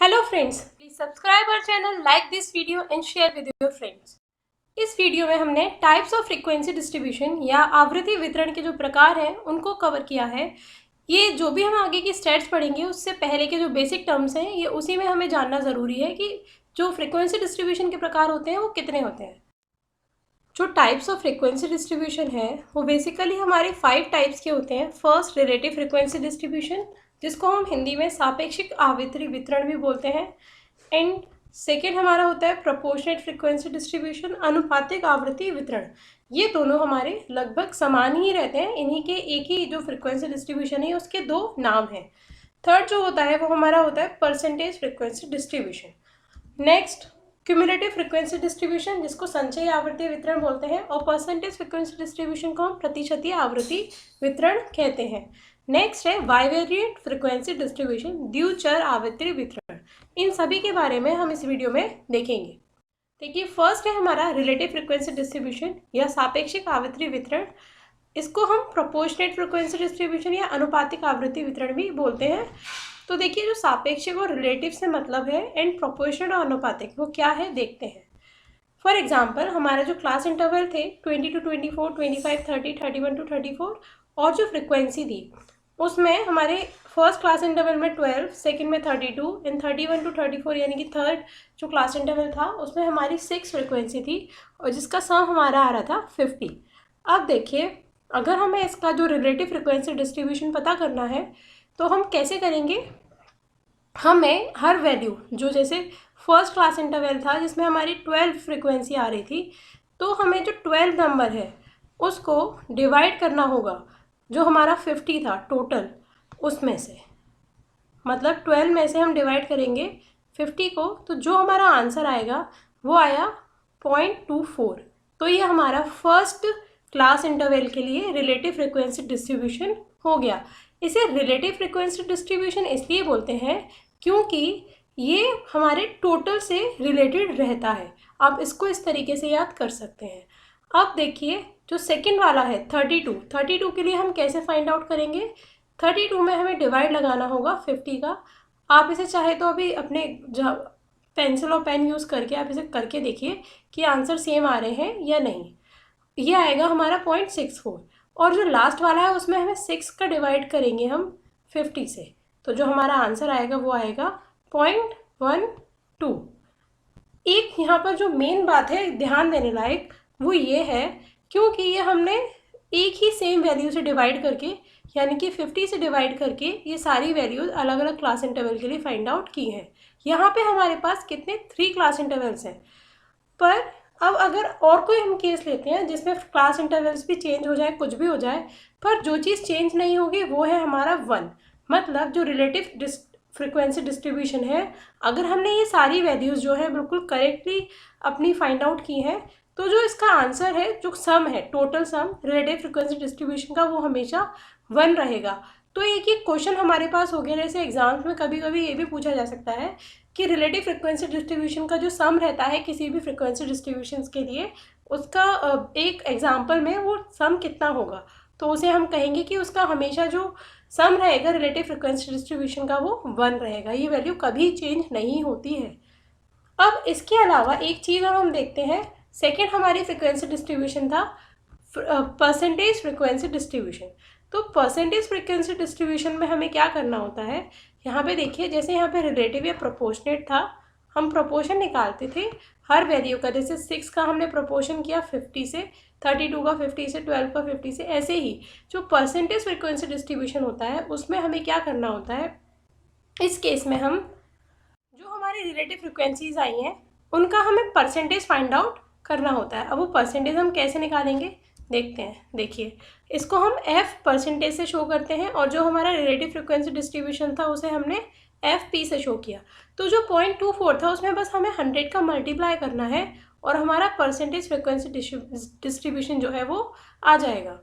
Hello friends, please subscribe our channel, like this video and share with your friends. इस video में हमने types of frequency distribution या आवृत्ति वितरण के जो प्रकार हैं उनको कवर किया है। ये जो भी हम आगे की स्टेप्स पढ़ेंगे उससे पहले के जो बेसिक टर्म्स हैं ये उसी में हमें जानना ज़रूरी है कि जो फ्रीक्वेंसी डिस्ट्रीब्यूशन के प्रकार होते हैं वो कितने होते हैं। जो टाइप्स ऑफ फ्रीक्वेंसी डिस्ट्रीब्यूशन है वो बेसिकली हमारे 5 टाइप्स के होते हैं। फर्स्ट, रिलेटिव फ्रीक्वेंसी डिस्ट्रीब्यूशन, जिसको हम हिंदी में सापेक्षिक आवृत्ति वितरण भी बोलते हैं। एंड सेकेंड हमारा होता है प्रोपोर्शनेट फ्रीक्वेंसी डिस्ट्रीब्यूशन, अनुपातिक आवृत्ति वितरण। ये दोनों हमारे लगभग समान ही रहते हैं, इन्हीं के एक ही जो फ्रीक्वेंसी डिस्ट्रीब्यूशन है उसके दो नाम हैं। थर्ड जो होता है वो हमारा होता है percentage frequency distribution. Next, cumulative frequency distribution, जिसको संचयी आवृत्ति वितरण बोलते हैं, और परसेंटेज फ्रीक्वेंसी डिस्ट्रीब्यूशन को हम प्रतिशतीय आवृत्ति वितरण कहते हैं। नेक्स्ट है बाइवेरिएंट फ्रीक्वेंसी डिस्ट्रीब्यूशन, द्विचर आवृत्ति वितरण। इन सभी के बारे में हम इस वीडियो में देखेंगे। देखिए, फर्स्ट है हमारा रिलेटिव फ्रीक्वेंसी डिस्ट्रीब्यूशन या सापेक्षिक आवृत्ति वितरण। इसको हम प्रोपोर्शनेट फ्रीक्वेंसी डिस्ट्रीब्यूशन या अनुपातिक आवृत्ति वितरण भी बोलते हैं। तो देखिए, जो सापेक्षिक और रिलेटिव से मतलब है एंड प्रोपोर्शनल और अनुपातिक वो क्या है देखते हैं। फॉर एग्जाम्पल, हमारा जो क्लास इंटरवल थे 20 to 24, 25, 30, 31 to 34 और जो फ्रिक्वेंसी थी उसमें हमारे फर्स्ट क्लास इंटरवल में 12, सेकंड में 32 एंड 31 to 34 यानी कि थर्ड जो क्लास इंटरवल था उसमें हमारी 6 फ्रिक्वेंसी थी और जिसका सम हमारा आ रहा था 50। अब देखिए, अगर हमें इसका जो रिलेटिव फ्रिक्वेंसी डिस्ट्रीब्यूशन पता करना है तो हम कैसे करेंगे। हमें हर वैल्यू जो जैसे फर्स्ट क्लास इंटरवल था जिसमें हमारी 12 फ्रिक्वेंसी आ रही थी, तो हमें जो 12 नंबर है उसको डिवाइड करना होगा जो हमारा 50 था टोटल उसमें से। मतलब 12 में से हम डिवाइड करेंगे 50 को, तो जो हमारा आंसर आएगा वो आया 0.24। तो ये हमारा फर्स्ट क्लास इंटरवल के लिए रिलेटिव फ्रिक्वेंसी डिस्ट्रीब्यूशन हो गया। इसे रिलेटिव फ्रिक्वेंसी डिस्ट्रीब्यूशन इसलिए बोलते हैं क्योंकि ये हमारे टोटल से रिलेटेड रहता है। आप इसको इस तरीके से याद कर सकते हैं। अब देखिए, जो सेकंड वाला है 32 के लिए हम कैसे फाइंड आउट करेंगे। 32 में हमें डिवाइड लगाना होगा 50 का। आप इसे चाहे तो अभी अपने पेंसिल और पेन यूज़ करके आप इसे करके देखिए कि आंसर सेम आ रहे हैं या नहीं। ये आएगा हमारा 0.64 और जो लास्ट वाला है उसमें हमें 6 का डिवाइड करेंगे हम 50 से, तो जो हमारा आंसर आएगा वो आएगा 0.12। एक यहाँ पर जो मेन बात है ध्यान देने लायक वो ये है क्योंकि ये हमने एक ही सेम वैल्यू से डिवाइड करके यानी कि 50 से डिवाइड करके ये सारी वैल्यूज अलग अलग क्लास इंटरवल के लिए फाइंड आउट की हैं। यहाँ पे हमारे पास कितने 3 क्लास इंटरवल्स हैं। पर अब अगर और कोई हम केस लेते हैं जिसमें क्लास इंटरवल्स भी चेंज हो जाए, कुछ भी हो जाए, पर जो चीज़ चेंज नहीं होगी वो है हमारा 1। मतलब जो रिलेटिव फ्रिक्वेंसी डिस्ट्रीब्यूशन है, अगर हमने ये सारी वैल्यूज़ जो है बिल्कुल करेक्टली अपनी फाइंड आउट की हैं, तो जो इसका आंसर है, जो सम है, total sum relative frequency distribution का, वो हमेशा 1 रहेगा। तो एक क्वेश्चन हमारे पास हो गया, जैसे एग्जाम्स में कभी कभी ये भी पूछा जा सकता है कि रिलेटिव फ्रिक्वेंसी डिस्ट्रीब्यूशन का जो सम रहता है किसी भी फ्रिक्वेंसी डिस्ट्रीब्यूशंस के लिए, उसका एक एग्जाम्पल में वो सम कितना होगा। तो उसे हम कहेंगे कि उसका हमेशा जो सम रहेगा रिलेटिव फ्रिक्वेंसी डिस्ट्रीब्यूशन का वो 1 रहेगा। ये वैल्यू कभी चेंज नहीं होती है। अब इसके अलावा एक चीज़ और हम देखते हैं। सेकेंड हमारी फ्रिक्वेंसी डिस्ट्रीब्यूशन था परसेंटेज फ्रिक्वेंसी डिस्ट्रीब्यूशन। तो परसेंटेज फ्रिक्वेंसी डिस्ट्रीब्यूशन में हमें क्या करना होता है, यहाँ पे देखिए, जैसे यहाँ पे रिलेटिव या प्रोपोर्शनेट था, हम प्रोपोर्शन निकालते थे हर वैल्यू का। जैसे 6 का हमने प्रोपोर्शन किया 50 से, 32 का 50 से, 12 का 50 से। ऐसे ही जो परसेंटेज फ्रिक्वेंसी डिस्ट्रीब्यूशन होता है उसमें हमें क्या करना होता है, इस केस में हम जो हमारी रिलेटिव फ्रिक्वेंसीज आई हैं उनका हमें परसेंटेज फाइंड आउट करना होता है। अब वो परसेंटेज हम कैसे निकालेंगे देखते हैं। देखिए, इसको हम f परसेंटेज से शो करते हैं और जो हमारा रिलेटिव फ्रिक्वेंसी डिस्ट्रीब्यूशन था उसे हमने fp से शो किया। तो जो 0.24 था उसमें बस हमें 100 का मल्टीप्लाई करना है और हमारा परसेंटेज फ्रिक्वेंसी डिस्ट्रीब्यूशन जो है वो आ जाएगा।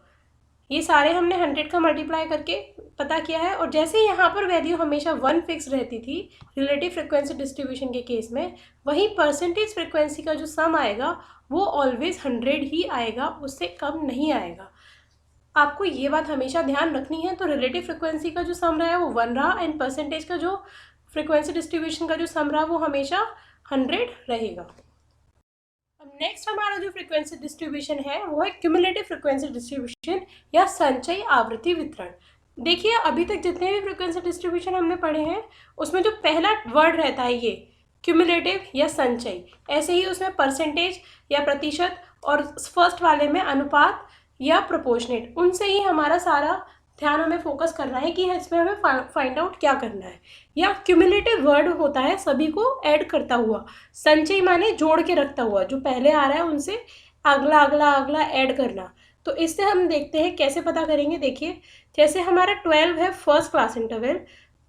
ये सारे हमने 100 का मल्टीप्लाई करके पता किया है। और जैसे यहाँ पर वैल्यू हमेशा 1 फिक्स रहती थी रिलेटिव फ्रिक्वेंसी डिस्ट्रीब्यूशन के केस में, वहीं परसेंटेज फ्रिक्वेंसी का जो सम आएगा वो ऑलवेज 100 ही आएगा, उससे कम नहीं आएगा। आपको ये बात हमेशा ध्यान रखनी है। तो रिलेटिव फ्रिक्वेंसी का जो सम रहा है वो 1 रहा एंड परसेंटेज का जो फ्रीक्वेंसी डिस्ट्रीब्यूशन का जो सम रहा वो हमेशा 100 रहेगा। अब नेक्स्ट हमारा जो फ्रीक्वेंसी डिस्ट्रीब्यूशन है वो है क्यूमुलेटिव फ्रीक्वेंसी डिस्ट्रीब्यूशन या संचयी आवृत्ति वितरण। देखिए अभी तक जितने भी फ्रीक्वेंसी डिस्ट्रीब्यूशन हमने पढ़े हैं उसमें जो पहला वर्ड रहता है ये क्यूमुलेटिव या संचयी, ऐसे ही उसमें परसेंटेज या प्रतिशत और फर्स्ट वाले में अनुपात या प्रोपोर्शनेट, उनसे ही हमारा सारा ध्यान हमें फोकस करना है कि इसमें हमें फाइंड आउट क्या करना है। या क्यूमुलेटिव वर्ड होता है सभी को ऐड करता हुआ, संचयी माने जोड़ के रखता हुआ, जो पहले आ रहा है उनसे अगला अगला अगला ऐड करना। तो इससे हम देखते हैं कैसे पता करेंगे। देखिए जैसे हमारा 12 है फर्स्ट क्लास इंटरवल,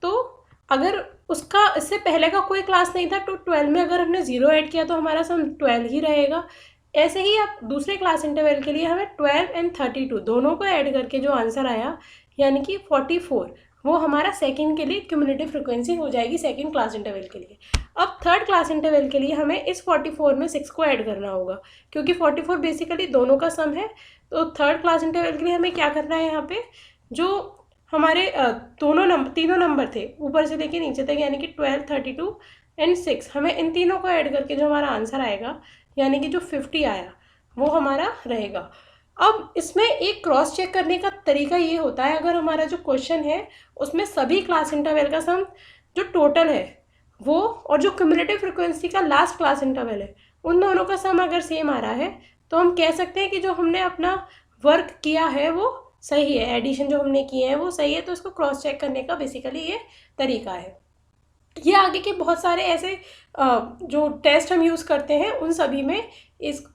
तो अगर उसका इससे पहले का कोई क्लास नहीं था तो 12 में अगर हमने 0 ऐड किया तो हमारा सम 12 ही रहेगा। ऐसे ही अब दूसरे क्लास इंटरवल के लिए हमें 12 एंड 32 दोनों को ऐड करके जो आंसर आया यानी कि 44, वो हमारा सेकंड के लिए क्यूमुलेटिव फ्रीक्वेंसी हो जाएगी सेकंड क्लास इंटरवल के लिए। अब थर्ड क्लास इंटरवल के लिए हमें इस 44 में 6 को ऐड करना होगा, क्योंकि 44 बेसिकली दोनों का सम है। तो थर्ड क्लास इंटरवल के लिए हमें क्या करना है, यहाँ पे जो हमारे तीनों नंबर थे ऊपर से लेके नीचे तक, यानी कि 12, 32 एंड 6, हमें इन तीनों को ऐड करके जो हमारा आंसर आएगा यानी कि जो 50 आया वो हमारा रहेगा। अब इसमें एक क्रॉस चेक करने का तरीका ये होता है, अगर हमारा जो क्वेश्चन है उसमें सभी क्लास इंटरवल का सम जो टोटल है वो और जो क्यूमुलेटिव फ्रीक्वेंसी का लास्ट क्लास इंटरवल है उन दोनों का सम अगर सेम आ रहा है तो हम कह सकते हैं कि जो हमने अपना वर्क किया है वो सही है, एडिशन जो हमने किए हैं वो सही है। तो इसको क्रॉस चेक करने का बेसिकली ये तरीका है। ये आगे के बहुत सारे ऐसे जो टेस्ट हम यूज़ करते हैं उन सभी में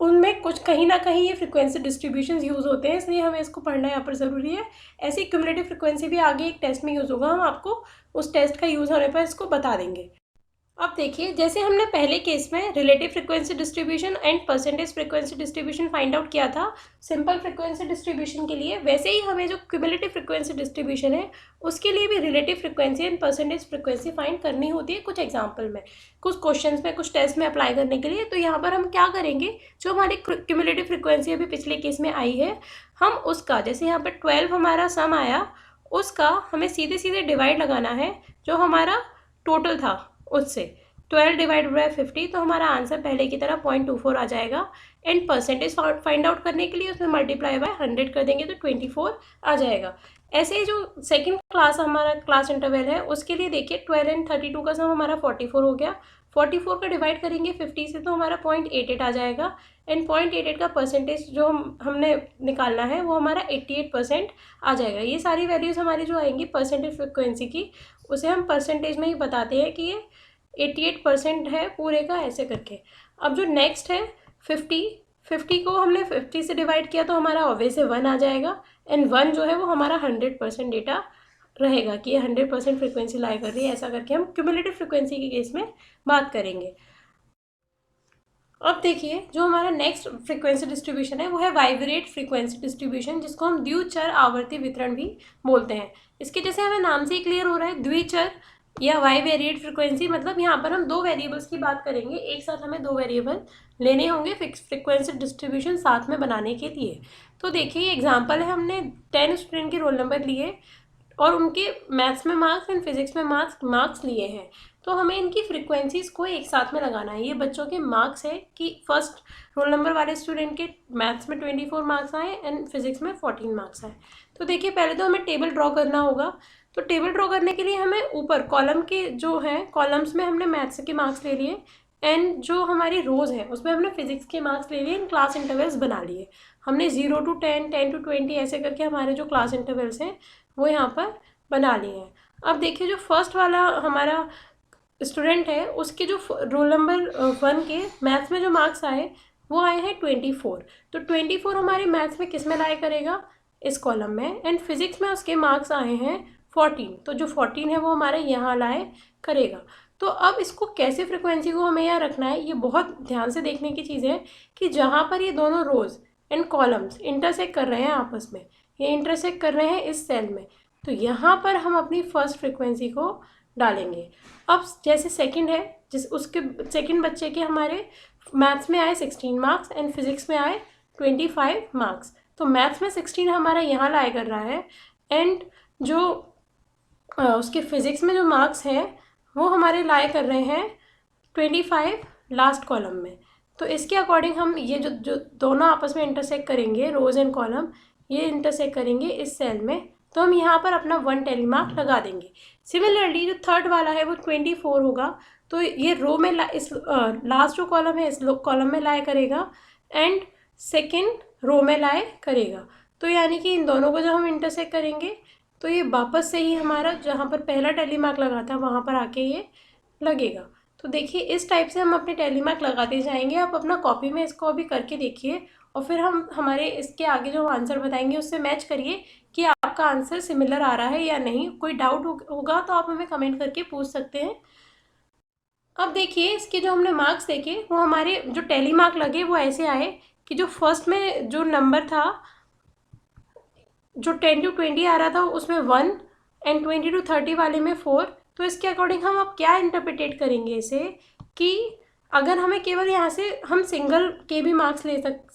उनमें कुछ कहीं ना कहीं ये फ्रीक्वेंसी डिस्ट्रीब्यूशन यूज़ होते हैं, इसलिए हमें इसको पढ़ना यहाँ पर ज़रूरी है। ऐसी क्यूमुलेटिव फ्रीक्वेंसी भी आगे एक टेस्ट में यूज़ होगा, हम आपको उस टेस्ट का यूज़ होने पर इसको बता देंगे। अब देखिए जैसे हमने पहले केस में relative frequency distribution and percentage frequency distribution find out किया था सिंपल फ्रीक्वेंसी डिस्ट्रीब्यूशन के लिए, वैसे ही हमें जो क्यूमुलेटिव फ्रीक्वेंसी डिस्ट्रीब्यूशन है उसके लिए भी relative frequency and percentage frequency find करनी होती है कुछ एग्जाम्पल में, कुछ क्वेश्चन में, कुछ टेस्ट में अप्लाई करने के लिए। तो यहाँ पर हम क्या करेंगे, जो हमारी क्यूमुलेटिव फ्रीक्वेंसी अभी पिछले केस में आई है हम उसका, जैसे यहाँ पर 12 हमारा सम आया, उसका हमें सीधे सीधे डिवाइड लगाना है जो हमारा टोटल था उससे। 12 डिवाइड बाय 50 तो हमारा आंसर पहले की तरह 0.24 आ जाएगा। एंड परसेंटेज फाइंड आउट करने के लिए उसमें मल्टीप्लाई बाय 100 कर देंगे तो 24 आ जाएगा। ऐसे ही जो सेकंड क्लास हमारा क्लास इंटरवल है उसके लिए देखिए 12 एंड 32 का सम हमारा 44 हो गया। 44 का डिवाइड करेंगे 50 से तो हमारा 0.88 आ जाएगा। एंड 0.88 का परसेंटेज जो हमने निकालना है वो हमारा 88% आ जाएगा। ये सारी वैल्यूज़ हमारी जो आएंगी परसेंटेज फ्रिक्वेंसी की, उसे हम परसेंटेज में ही बताते हैं कि ये 88% है पूरे का, ऐसे करके। अब जो नेक्स्ट है 50 को हमने 50 से डिवाइड किया तो हमारा ऑब्वियस 1 आ जाएगा। एंड 1 जो है वो हमारा 100% डेटा रहेगा कि ये 100% फ्रिक्वेंसी लाई कर रही है, ऐसा करके हम क्यूमुलेटिव फ्रिक्वेंसी के केस में बात करेंगे। अब देखिए जो हमारा नेक्स्ट फ्रीक्वेंसी डिस्ट्रीब्यूशन है वो है वाइब्रेट फ्रीक्वेंसी डिस्ट्रीब्यूशन, जिसको हम द्विचर आवर्ती वितरण भी बोलते हैं। इसके जैसे हमें नाम से ही क्लियर हो रहा है, द्विचर या वाइवेरिएट फ्रीक्वेंसी, मतलब यहाँ पर हम दो वेरिएबल्स की बात करेंगे, एक साथ हमें दो वेरिएबल लेने होंगे फ्रीक्वेंसी डिस्ट्रीब्यूशन साथ में बनाने के लिए। तो देखिए एग्जाम्पल है, हमने 10 स्टूडेंट के रोल नंबर लिए और उनके मैथ्स में मार्क्स एंड फिजिक्स में मार्क्स लिए हैं। तो हमें इनकी फ्रीक्वेंसीज को एक साथ में लगाना है। ये बच्चों के मार्क्स है कि फर्स्ट रोल नंबर वाले स्टूडेंट के मैथ्स में 24 मार्क्स आए एंड फिजिक्स में 14 मार्क्स आए। तो देखिए पहले तो हमें टेबल ड्रॉ करना होगा। तो टेबल ड्रॉ करने के लिए हमें ऊपर कॉलम के जो हैं कॉलम्स में हमने मैथ्स के मार्क्स ले लिए एंड जो हमारी रोज़ है उसमें हमने फिजिक्स के मार्क्स ले लिए, इन क्लास इंटरवल्स बना लिए। हमने 0 to 10, 10 to 20 ऐसे करके हमारे जो क्लास इंटरवल्स हैं वो यहाँ पर बना लिए हैं। अब देखिए जो फर्स्ट वाला हमारा स्टूडेंट है उसके जो रोल नंबर 1 के मैथ्स में जो मार्क्स आए वो आए हैं 24। तो 24 हमारे मैथ्स में किस में लाया करेगा, इस कॉलम में। एंड फिजिक्स में उसके मार्क्स आए हैं 14, तो जो 14 है वो हमारे यहाँ लाए करेगा। तो अब इसको कैसे फ्रिक्वेंसी को हमें यहाँ रखना है, ये बहुत ध्यान से देखने की चीज़ है कि जहाँ पर ये दोनों रोज़ एंड कॉलम्स इंटरसेक्ट कर रहे हैं आपस में, ये इंटरसेक्ट कर रहे हैं इस सेल में, तो यहाँ पर हम अपनी फर्स्ट फ्रिक्वेंसी को डालेंगे। अब जैसे सेकंड है, जिस उसके सेकंड बच्चे के हमारे मैथ्स में आए 16 मार्क्स एंड फिजिक्स में आए 25 मार्क्स। तो मैथ्स में 16 हमारा यहाँ लाया कर रहा है एंड जो उसके फिजिक्स में जो मार्क्स हैं वो हमारे लाई कर रहे हैं 25 लास्ट कॉलम में। तो इसके अकॉर्डिंग हम ये जो दोनों आपस में इंटरसेक्ट करेंगे, रोज एंड कॉलम ये इंटरसेक्ट करेंगे इस सेल में, तो हम यहाँ पर अपना 1 टैली मार्क लगा देंगे। सिमिलरली जो थर्ड वाला है वो 24 होगा, तो ये रो में इस लास्ट जो कॉलम है इस कॉलम में लाई करेगा एंड सेकेंड रो में लाई करेगा। तो यानी कि इन दोनों को जब हम इंटरसेक्ट करेंगे तो ये वापस से ही हमारा जहाँ पर पहला टैली मार्क लगा था वहाँ पर आके ये लगेगा। तो देखिए इस टाइप से हम अपने टैली मार्क लगाते जाएंगे। आप अपना कॉपी में इसको अभी करके देखिए और फिर हम हमारे इसके आगे जो आंसर बताएंगे उससे मैच करिए कि आपका आंसर सिमिलर आ रहा है या नहीं। कोई डाउट होगा तो आप हमें कमेंट करके पूछ सकते हैं। अब देखिए इसके जो हमने मार्क्स देखे वो हमारे जो टैली मार्क लगे वो ऐसे आए कि जो फर्स्ट में जो नंबर था जो 10 to 20 आ रहा था उसमें 1 एंड 20 to 30 वाले में 4। तो इसके अकॉर्डिंग हम अब क्या इंटरप्रिटेट करेंगे इसे कि अगर हमें केवल यहाँ से हम सिंगल के भी मार्क्स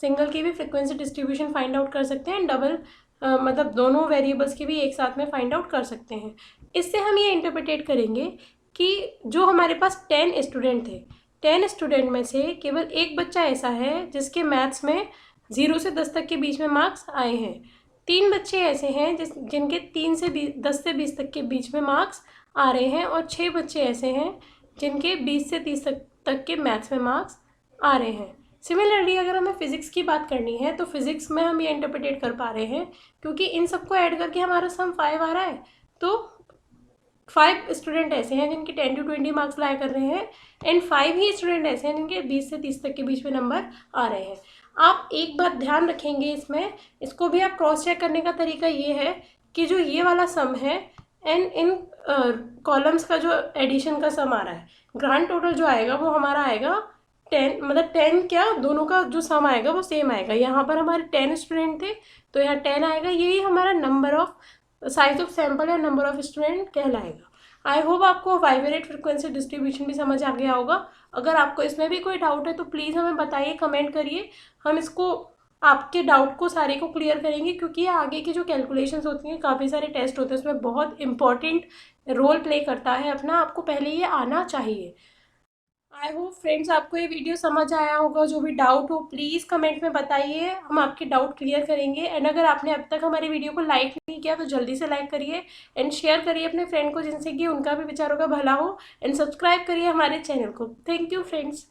सिंगल के भी फ्रिक्वेंसी डिस्ट्रीब्यूशन फाइंड आउट कर सकते हैं, डबल मतलब दोनों वेरिएबल्स के भी एक साथ में फाइंड आउट कर सकते हैं। इससे हम ये इंटरप्रिटेट करेंगे कि जो हमारे पास 10 स्टूडेंट थे, 10 स्टूडेंट में से केवल एक बच्चा ऐसा है जिसके मैथ्स में 0 से 10 तक के बीच में मार्क्स आए हैं। 3 बच्चे ऐसे हैं जिनके 10 से 20 तक के बीच में मार्क्स आ रहे हैं और 6 बच्चे ऐसे हैं जिनके 20 से 30 तक के मैथ्स में मार्क्स आ रहे हैं। सिमिलरली अगर हमें फिज़िक्स की बात करनी है तो फिज़िक्स में हम ये इंटरप्रिटेट कर पा रहे हैं क्योंकि इन सबको ऐड करके हमारा सम 5 आ रहा है। तो 5 स्टूडेंट ऐसे हैं जिनके 10 to 20 मार्क्स लाया कर रहे हैं एंड 5 ही स्टूडेंट ऐसे हैं जिनके 20 से 30 तक के बीच में नंबर आ रहे हैं। आप एक बात ध्यान रखेंगे इसमें, इसको भी आप क्रॉस चेक करने का तरीका ये है कि जो ये वाला सम है एंड इन कॉलम्स का जो एडिशन का सम आ रहा है, ग्रांड टोटल जो आएगा वो हमारा आएगा 10, मतलब 10 क्या दोनों का जो सम आएगा वो सेम आएगा। यहाँ पर हमारे 10 स्टूडेंट थे तो यहाँ 10 आएगा, यही हमारा number of size of sample या नंबर ऑफ स्टूडेंट कहलाएगा। आई होप आपको बाइवेरिएट फ्रिक्वेंसी डिस्ट्रीब्यूशन भी समझ आ गया होगा। अगर आपको इसमें भी कोई डाउट है तो प्लीज़ हमें बताइए, कमेंट करिए। हम इसको आपके डाउट को सारे को क्लियर करेंगे क्योंकि ये आगे की जो कैलकुलेशंस होती हैं, काफ़ी सारे टेस्ट होते हैं, उसमें बहुत इंपॉर्टेंट रोल प्ले करता है अपना। आपको पहले ये आना चाहिए। आई होप फ्रेंड्स आपको ये वीडियो समझ आया होगा। जो भी डाउट हो प्लीज़ कमेंट में बताइए, हम आपके डाउट क्लियर करेंगे। एंड अगर आपने अब तक हमारी वीडियो को लाइक नहीं किया तो जल्दी से लाइक करिए एंड शेयर करिए अपने फ्रेंड को जिनसे कि उनका भी विचारों का भला हो, एंड सब्सक्राइब करिए हमारे चैनल को। Thank you friends.